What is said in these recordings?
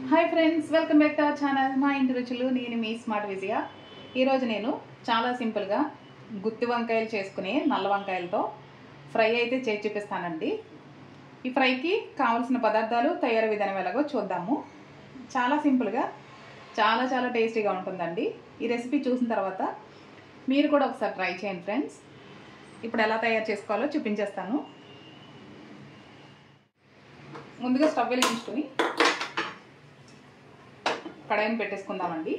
Hi friends, welcome back to our channel మా ఇంటి రుచులు. నేను మీ స్మార్ట్ విజయ. ఈరోజు నేను చాలా సింపుల్గా గుత్తి వంకాయలు చేసుకునే నల్ల వంకాయలతో ఫ్రై అయితే చేసి చూపిస్తానండి. ఈ ఫ్రైకి కావాల్సిన పదార్థాలు, తయారీ విధానం ఎలాగో చూద్దాము. చాలా సింపుల్గా చాలా టేస్టీగా ఉంటుందండి. ఈ రెసిపీ చూసిన తర్వాత మీరు కూడా ఒకసారి ట్రై చేయండి ఫ్రెండ్స్. ఇప్పుడు ఎలా తయారు చేసుకోవాలో చూపించేస్తాను. ముందుగా స్టవ్ వెలిగించుకొని కడాయిని పెట్టేసుకుందామండి.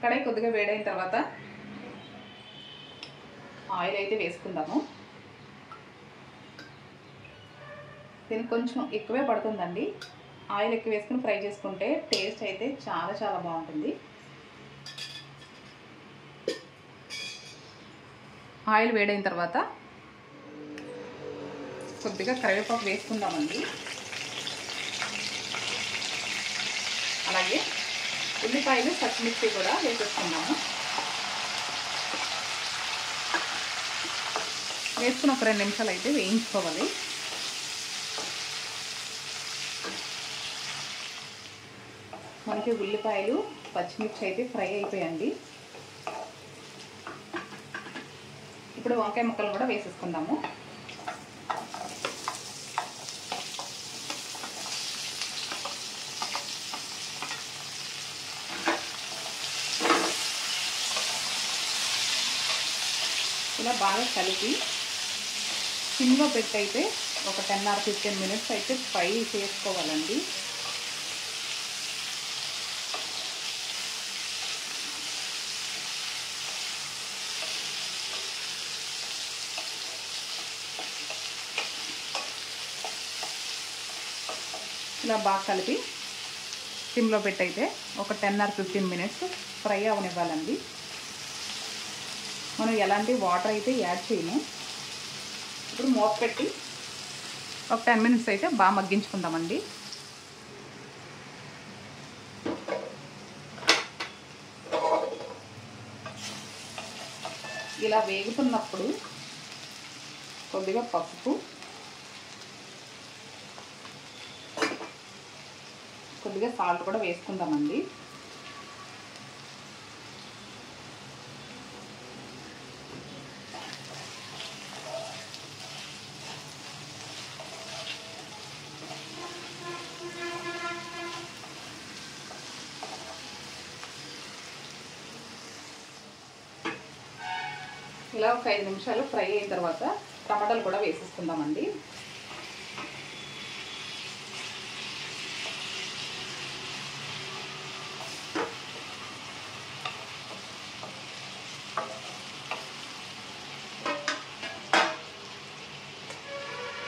కడాయి కొద్దిగా వేడైన తర్వాత ఆయిల్ అయితే వేసుకుందాము. దీనికి కొంచెం ఎక్కువే పడుతుందండి. ఆయిల్ ఎక్కువ వేసుకుని ఫ్రై చేసుకుంటే టేస్ట్ అయితే చాలా బాగుంటుంది. ఆయిల్ వేడైన తర్వాత కొద్దిగా కరివేపాకు వేసుకుందామండి. అలాగే ఉల్లిపాయలు, పచ్చిమిర్చి కూడా వేసేసుకున్నాము. వేసుకుని ఒక 2 నిమిషాలు అయితే వేయించుకోవాలి. మనకి ఉల్లిపాయలు, పచ్చిమిర్చి అయితే ఫ్రై అయిపోయాయండి. ఇప్పుడు వంకాయ ముక్కలు కూడా వేసేసుకుందాము. ఇలా బాగా కలిపి సిమ్లో పెట్టి అయితే ఒక 10 or 15 minutes అయితే ఫ్రై చేసుకోవాలండి. ఇలా బాగా కలిపి సిమ్లో పెట్టి అయితే ఒక 10 or 15 minutes ఫ్రై అవనివ్వాలండి. మనం ఎలాంటి వాటర్ అయితే యాడ్ చేయము. ఇప్పుడు మూత పెట్టి ఒక 10 minutes అయితే బాగా మగ్గించుకుందామండి. ఇలా వేగుతున్నప్పుడు కొద్దిగా పసుపు, కొద్దిగా సాల్ట్ కూడా వేసుకుందామండి. ఇలా ఒక 5 నిమిషాలు ఫ్రై అయిన తర్వాత టమాటాలు కూడా వేసేసుకుందామండి.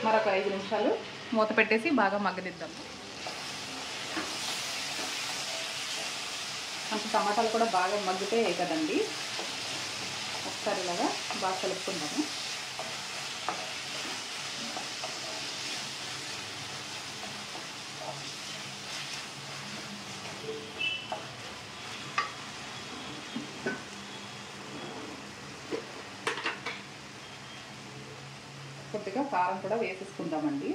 మరొక 5 నిమిషాలు మూత పెట్టేసి బాగా మగ్గనిద్దాము. అంత టమాటాలు కూడా బాగా మగ్గిపోయాయి కదండి. ఒకసారి ఇలాగా బాగా కలుపుకుందాము. కొద్దిగా కారం కూడా వేసేసుకుందామండి.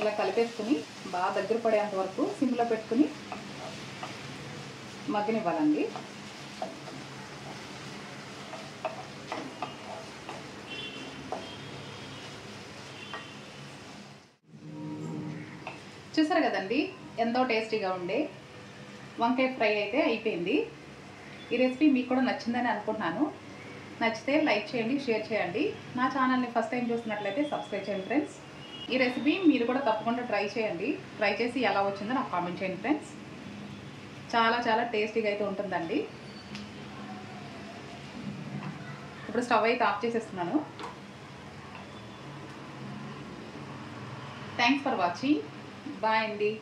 ఇలా కలిపేసుకుని బాగా దగ్గర పడేంత వరకు సిమ్లో పెట్టుకుని మగ్గనివ్వాలండి. చూసారు కదండి, ఎంతో టేస్టీగా ఉండే వంకాయ ఫ్రై అయితే అయిపోయింది. ఈ రెసిపీ మీకు కూడా నచ్చిందని అనుకుంటున్నాను. నచ్చితే లైక్ చేయండి, షేర్ చేయండి. నా ఛానల్ని ఫస్ట్ టైం చూస్తున్నట్లయితే సబ్స్క్రైబ్ చేయండి ఫ్రెండ్స్. ఈ రెసిపీ మీరు కూడా తప్పకుండా ట్రై చేయండి. ట్రై చేసి ఎలా వచ్చిందో నాకు కామెంట్ చేయండి ఫ్రెండ్స్. చాలా టేస్టీగా అయితే ఉంటుందండి. ఇప్పుడు స్టవ్ అయితే ఆఫ్ చేసేస్తున్నాను. Thanks for watching. బాయ్ అండి.